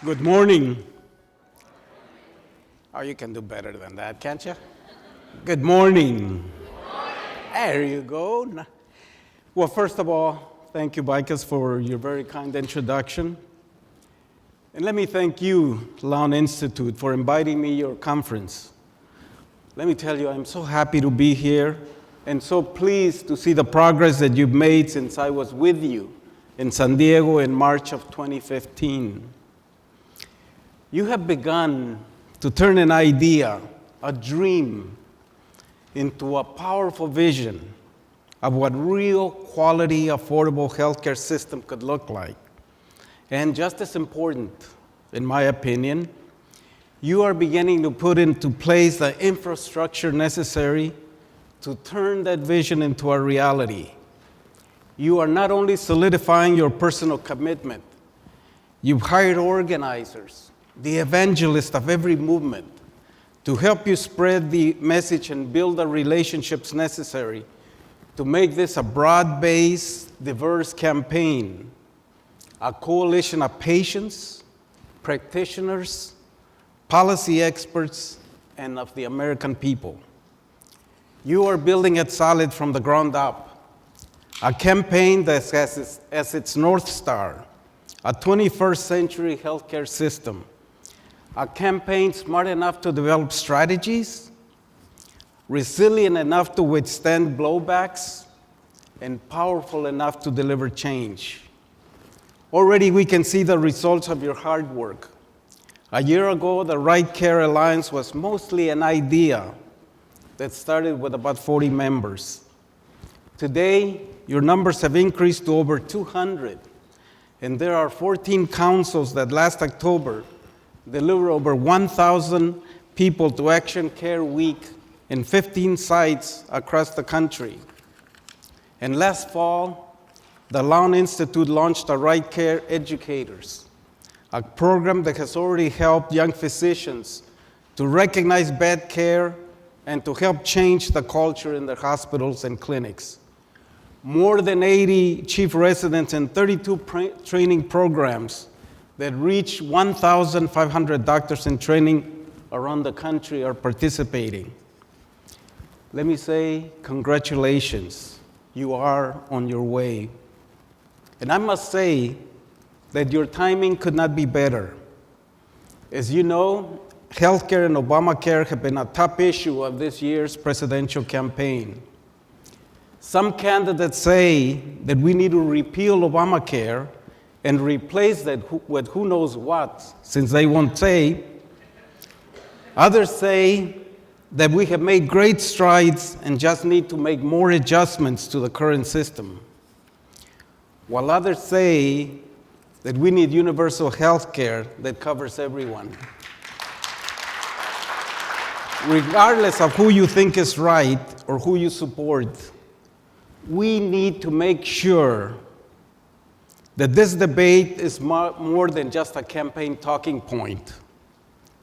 Good morning. Oh, you can do better than that, can't you? Good morning. There you go. Well, first of all, thank you, Bikers, for your very kind introduction. And let me thank you, Lown Institute, for inviting me to your conference. Let me tell you, I'm so happy to be here and so pleased to see the progress that you've made since I was with you in San Diego in March of 2015. You have begun to turn an idea, a dream, into a powerful vision of what real quality, affordable healthcare system could look like. And just as important, in my opinion, you are beginning to put into place the infrastructure necessary to turn that vision into a reality. You are not only solidifying your personal commitment, you've hired organizers, the evangelists of every movement, to help you spread the message and build the relationships necessary to make this a broad-based, diverse campaign, a coalition of patients, practitioners, policy experts, and of the American people. You are building it solid from the ground up, a campaign that has as its North Star a 21st century healthcare system, a campaign smart enough to develop strategies, resilient enough to withstand blowbacks, and powerful enough to deliver change. Already we can see the results of your hard work. A year ago, the Right Care Alliance was mostly an idea that started with about 40 members. Today, your numbers have increased to over 200, and there are 14 councils that last October delivered over 1,000 people to Action Care Week in 15 sites across the country. And last fall, the Lown Institute launched a Right Care Educators, a program that has already helped young physicians to recognize bad care and to help change the culture in their hospitals and clinics. More than 80 chief residents and 32 training programs that reach 1,500 doctors in training around the country are participating. Let me say congratulations. You are on your way. And I must say that your timing could not be better. As you know, healthcare and Obamacare have been a top issue of this year's presidential campaign. Some candidates say that we need to repeal Obamacare and replace that with who knows what, since they won't say. Others say that we have made great strides and just need to make more adjustments to the current system, while others say that we need universal health care that covers everyone. Regardless of who you think is right or who you support, we need to make sure that this debate is more than just a campaign talking point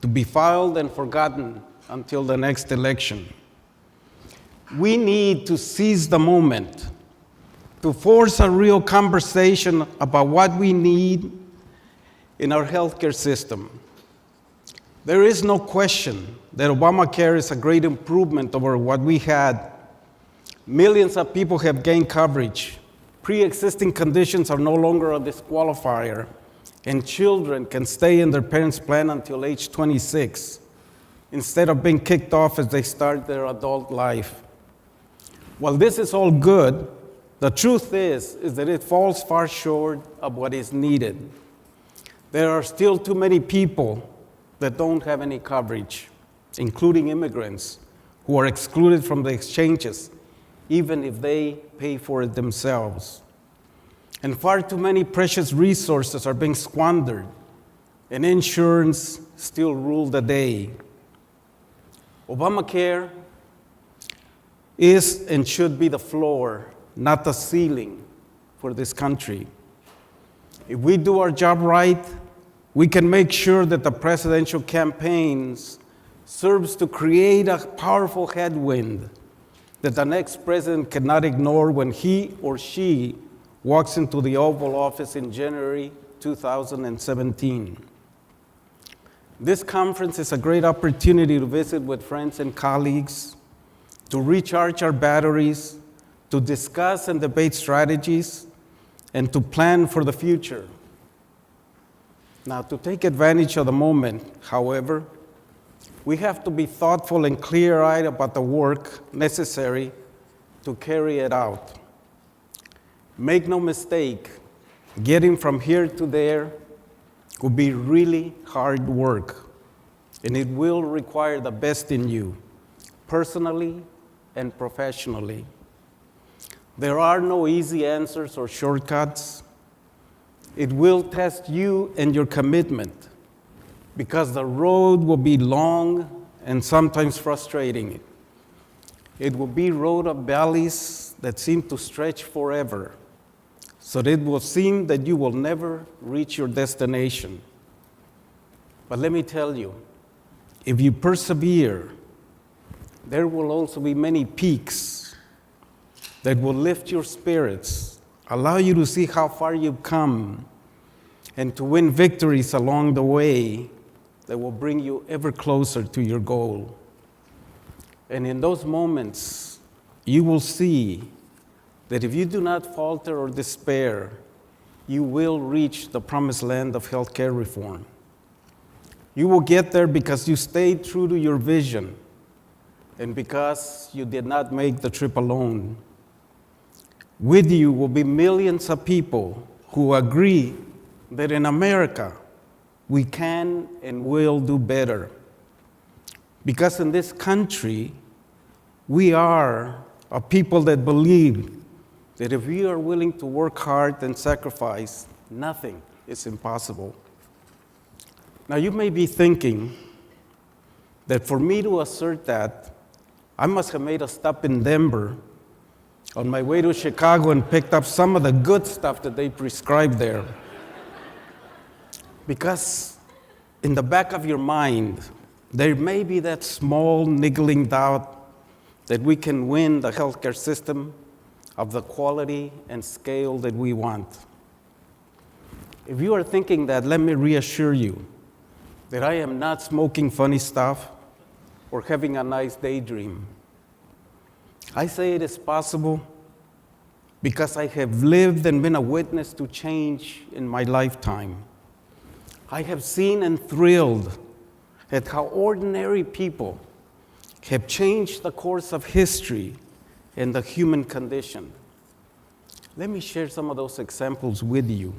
to be filed and forgotten until the next election. We need to seize the moment to force a real conversation about what we need in our healthcare system. There is no question that Obamacare is a great improvement over what we had. Millions of people have gained coverage. Pre-existing conditions are no longer a disqualifier, and children can stay in their parents' plan until age 26, instead of being kicked off as they start their adult life. While this is all good, the truth is that it falls far short of what is needed. There are still too many people that don't have any coverage, including immigrants who are excluded from the exchanges, even if they pay for it themselves. And far too many precious resources are being squandered, and insurance still rules the day. Obamacare is and should be the floor, not the ceiling, for this country. If we do our job right, we can make sure that the presidential campaigns serves to create a powerful headwind that the next president cannot ignore when he or she walks into the Oval Office in January 2017. This conference is a great opportunity to visit with friends and colleagues, to recharge our batteries, to discuss and debate strategies, and to plan for the future. Now, to take advantage of the moment, however, we have to be thoughtful and clear-eyed about the work necessary to carry it out. Make no mistake, getting from here to there will be really hard work, and it will require the best in you, personally and professionally. There are no easy answers or shortcuts. It will test you and your commitment, because the road will be long and sometimes frustrating. It will be a road of valleys that seem to stretch forever, so that it will seem that you will never reach your destination. But let me tell you, if you persevere, there will also be many peaks that will lift your spirits, allow you to see how far you've come, and to win victories along the way that will bring you ever closer to your goal. And in those moments, you will see that if you do not falter or despair, you will reach the promised land of healthcare reform. You will get there because you stayed true to your vision and because you did not make the trip alone. With you will be millions of people who agree that in America, we can and will do better. Because in this country, we are a people that believe that if we are willing to work hard and sacrifice, nothing is impossible. Now, you may be thinking that for me to assert that, I must have made a stop in Denver on my way to Chicago and picked up some of the good stuff that they prescribe there. Because in the back of your mind, there may be that small niggling doubt that we can win the healthcare system of the quality and scale that we want. If you are thinking that, let me reassure you that I am not smoking funny stuff or having a nice daydream. I say it is possible because I have lived and been a witness to change in my lifetime. I have seen and thrilled at how ordinary people have changed the course of history and the human condition. Let me share some of those examples with you.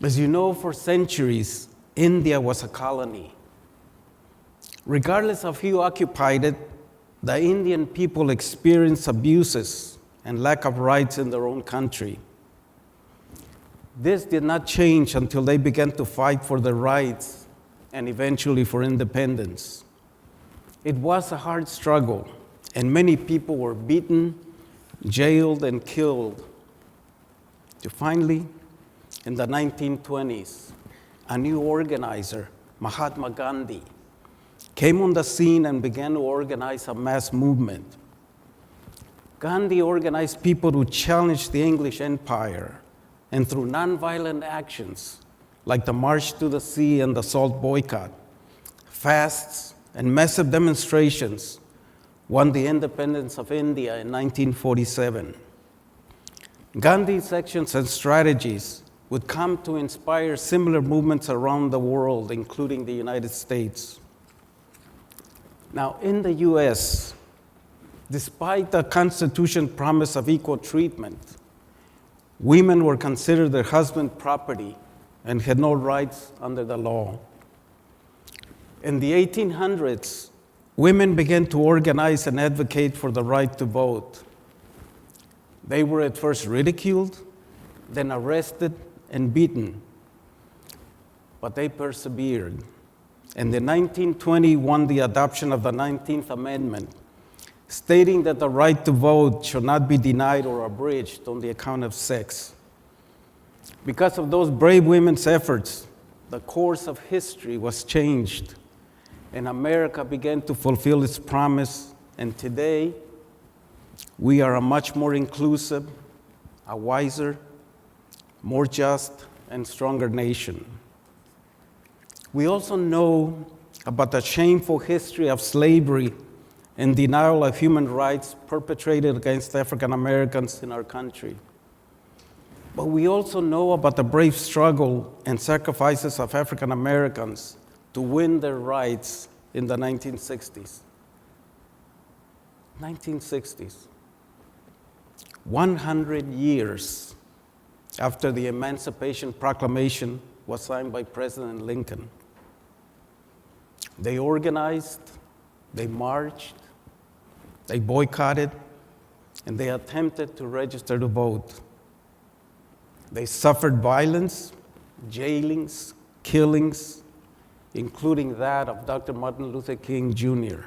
As you know, for centuries, India was a colony. Regardless of who occupied it, the Indian people experienced abuses and lack of rights in their own country. This did not change until they began to fight for their rights and eventually for independence. It was a hard struggle, and many people were beaten, jailed, and killed. To finally, in the 1920s, a new organizer, Mahatma Gandhi, came on the scene and began to organize a mass movement. Gandhi organized people to challenge the English Empire, and through nonviolent actions like the March to the Sea and the Salt Boycott, fasts, and massive demonstrations, won the independence of India in 1947. Gandhi's actions and strategies would come to inspire similar movements around the world, including the United States. Now, in the US, despite the Constitution's promise of equal treatment, women were considered their husband's property and had no rights under the law. In the 1800s, women began to organize and advocate for the right to vote. They were at first ridiculed, then arrested and beaten, but they persevered. And in 1920 won the adoption of the 19th Amendment, stating that the right to vote should not be denied or abridged on the account of sex. Because of those brave women's efforts, the course of history was changed, and America began to fulfill its promise, and today, we are a much more inclusive, a wiser, more just, and stronger nation. We also know about the shameful history of slavery and denial of human rights perpetrated against African Americans in our country. But we also know about the brave struggle and sacrifices of African Americans to win their rights in the 1960s. 1960s. 100 years after the Emancipation Proclamation was signed by President Lincoln. They organized, they marched, they boycotted, and they attempted to register to vote. They suffered violence, jailings, killings, including that of Dr. Martin Luther King Jr.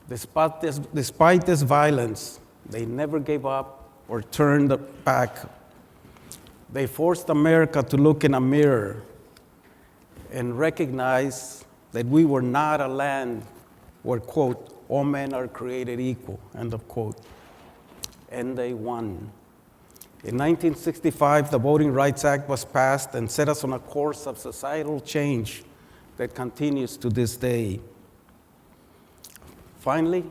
Despite this violence, they never gave up or turned back. They forced America to look in a mirror and recognize that we were not a land where, quote, all men are created equal, end of quote. And they won. In 1965, the Voting Rights Act was passed and set us on a course of societal change that continues to this day. Finally,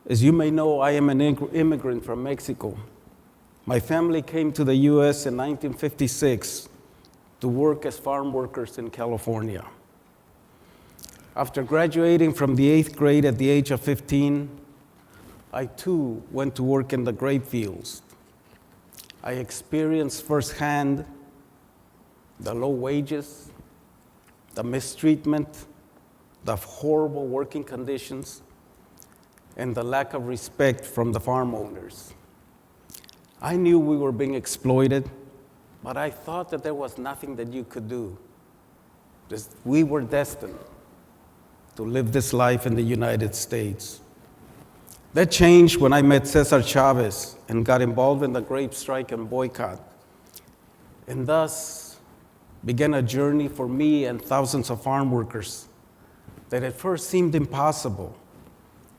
as you may know, I am an immigrant from Mexico. My family came to the U.S. in 1956 to work as farm workers in California. After graduating from the 8th grade at the age of 15, I too went to work in the grape fields. I experienced firsthand the low wages, the mistreatment, the horrible working conditions, and the lack of respect from the farm owners. I knew we were being exploited, but I thought that there was nothing that you could do. We were destined to live this life in the United States. That changed when I met Cesar Chavez and got involved in the grape strike and boycott, and thus began a journey for me and thousands of farm workers that at first seemed impossible,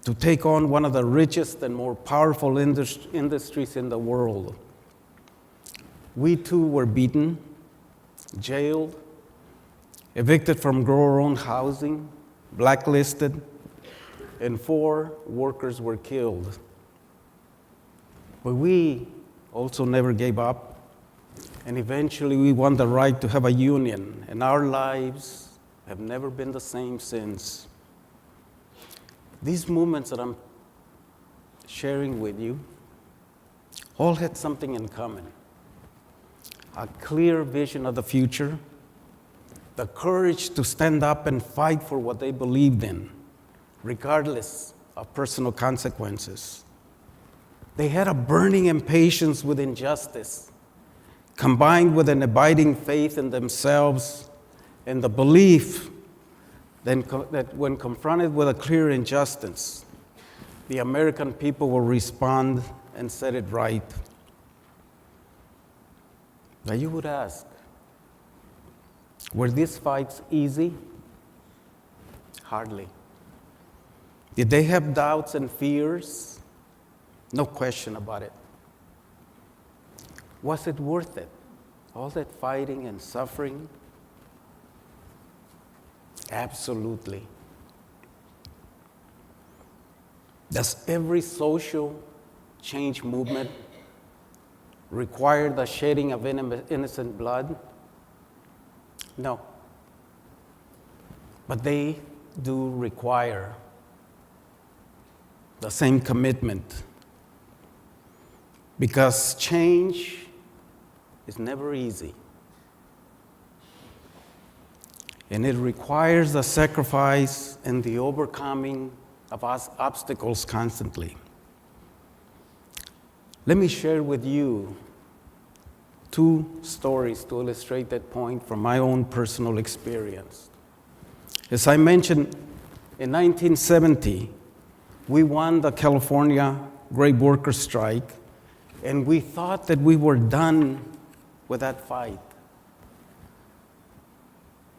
to take on one of the richest and more powerful industries in the world. We too were beaten, jailed, evicted from grower-owned housing, blacklisted, and 4 workers were killed. But we also never gave up, and eventually we won the right to have a union, and our lives have never been the same since. These movements that I'm sharing with you all had something in common: a clear vision of the future, the courage to stand up and fight for what they believed in, regardless of personal consequences. They had a burning impatience with injustice, combined with an abiding faith in themselves and the belief that when confronted with a clear injustice, the American people will respond and set it right. Now you would ask, were these fights easy? Hardly. Did they have doubts and fears? No question about it. Was it worth it? All that fighting and suffering? Absolutely. Does every social change movement require the shedding of innocent blood? No. But they do require the same commitment, because change is never easy. And it requires the sacrifice and the overcoming of obstacles constantly. Let me share with you 2 stories to illustrate that point from my own personal experience. As I mentioned, in 1970, we won the California grape worker strike, and we thought that we were done with that fight.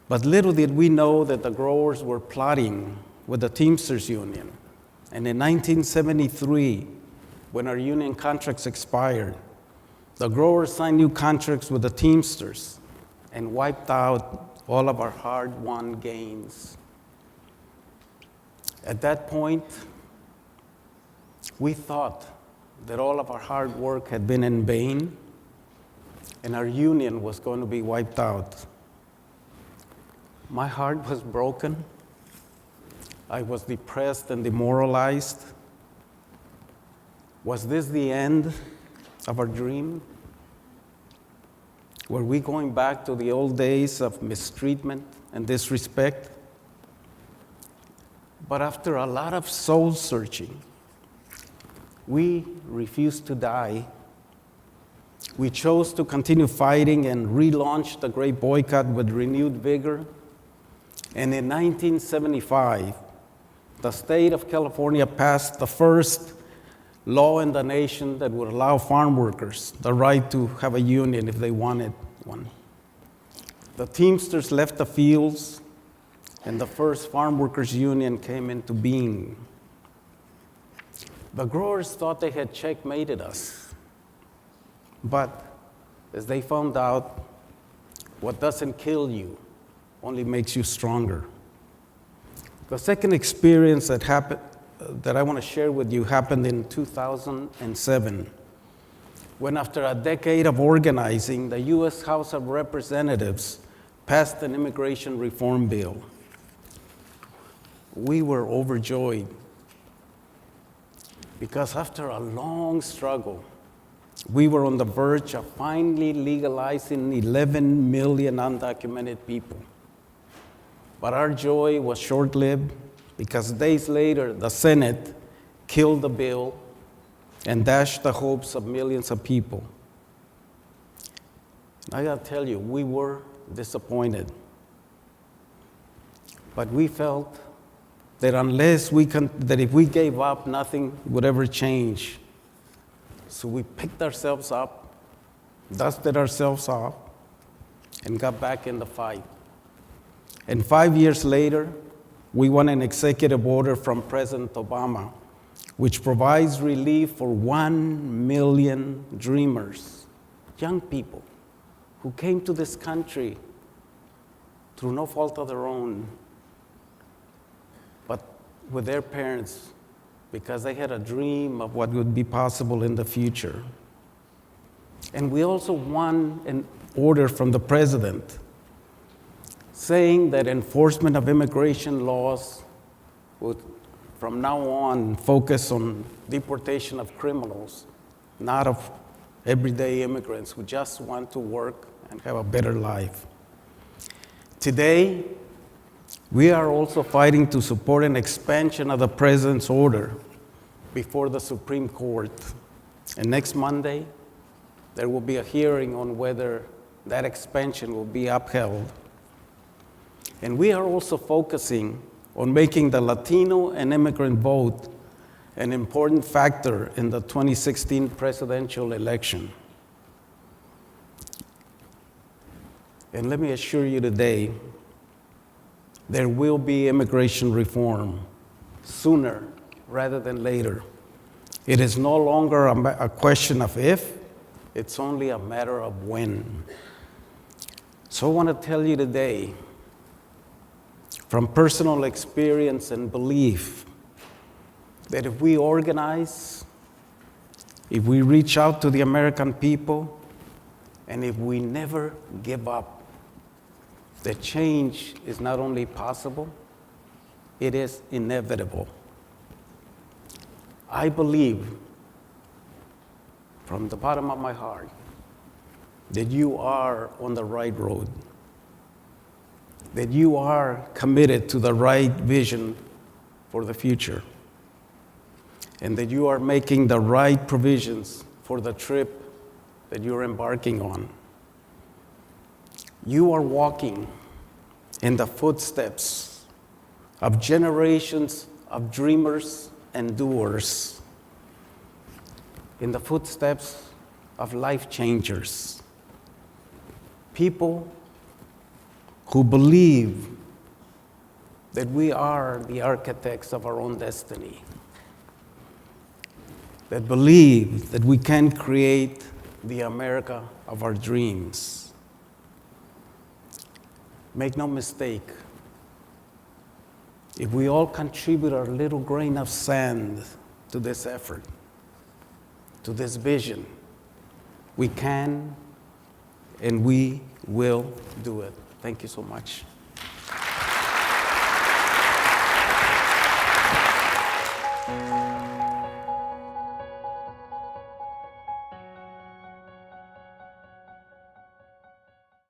But little did we know that the growers were plotting with the Teamsters Union. And in 1973, when our union contracts expired, the growers signed new contracts with the Teamsters and wiped out all of our hard-won gains. At that point, we thought that all of our hard work had been in vain and our union was going to be wiped out. My heart was broken. I was depressed and demoralized. Was this the end of our dream? Were we going back to the old days of mistreatment and disrespect? But after a lot of soul searching, we refused to die. We chose to continue fighting and relaunch the Great Boycott with renewed vigor. And in 1975, the state of California passed the first law in the nation that would allow farm workers the right to have a union if they wanted one. The Teamsters left the fields, and the first farm workers union came into being. The growers thought they had checkmated us, but as they found out, what doesn't kill you only makes you stronger. The second experience that I want to share with you happened in 2007, when after a decade of organizing, the U.S. House of Representatives passed an immigration reform bill. We were overjoyed because after a long struggle, we were on the verge of finally legalizing 11 million undocumented people. But our joy was short-lived because days later, the Senate killed the bill and dashed the hopes of millions of people. I gotta tell you, we were disappointed. But we felt that that if we gave up, nothing would ever change. So we picked ourselves up, dusted ourselves off, and got back in the fight. And 5 years later, we won an executive order from President Obama, which provides relief for 1 million dreamers, young people who came to this country through no fault of their own, but with their parents because they had a dream of what would be possible in the future. And we also won an order from the president saying that enforcement of immigration laws would from now on focus on deportation of criminals, not of everyday immigrants who just want to work and have a better life. Today, we are also fighting to support an expansion of the president's order before the Supreme Court. And next Monday, there will be a hearing on whether that expansion will be upheld. And we are also focusing on making the Latino and immigrant vote an important factor in the 2016 presidential election. And let me assure you today, there will be immigration reform sooner rather than later. It is no longer a question of if, it's only a matter of when. So I want to tell you today, from personal experience and belief, that if we organize, if we reach out to the American people, and if we never give up, the change is not only possible, it is inevitable. I believe from the bottom of my heart that you are on the right road, that you are committed to the right vision for the future, and that you are making the right provisions for the trip that you're embarking on. You are walking in the footsteps of generations of dreamers and doers, in the footsteps of life changers, people who believe that we are the architects of our own destiny, that believe that we can create the America of our dreams. Make no mistake, if we all contribute our little grain of sand to this effort, to this vision, we can and we will do it. Thank you so much.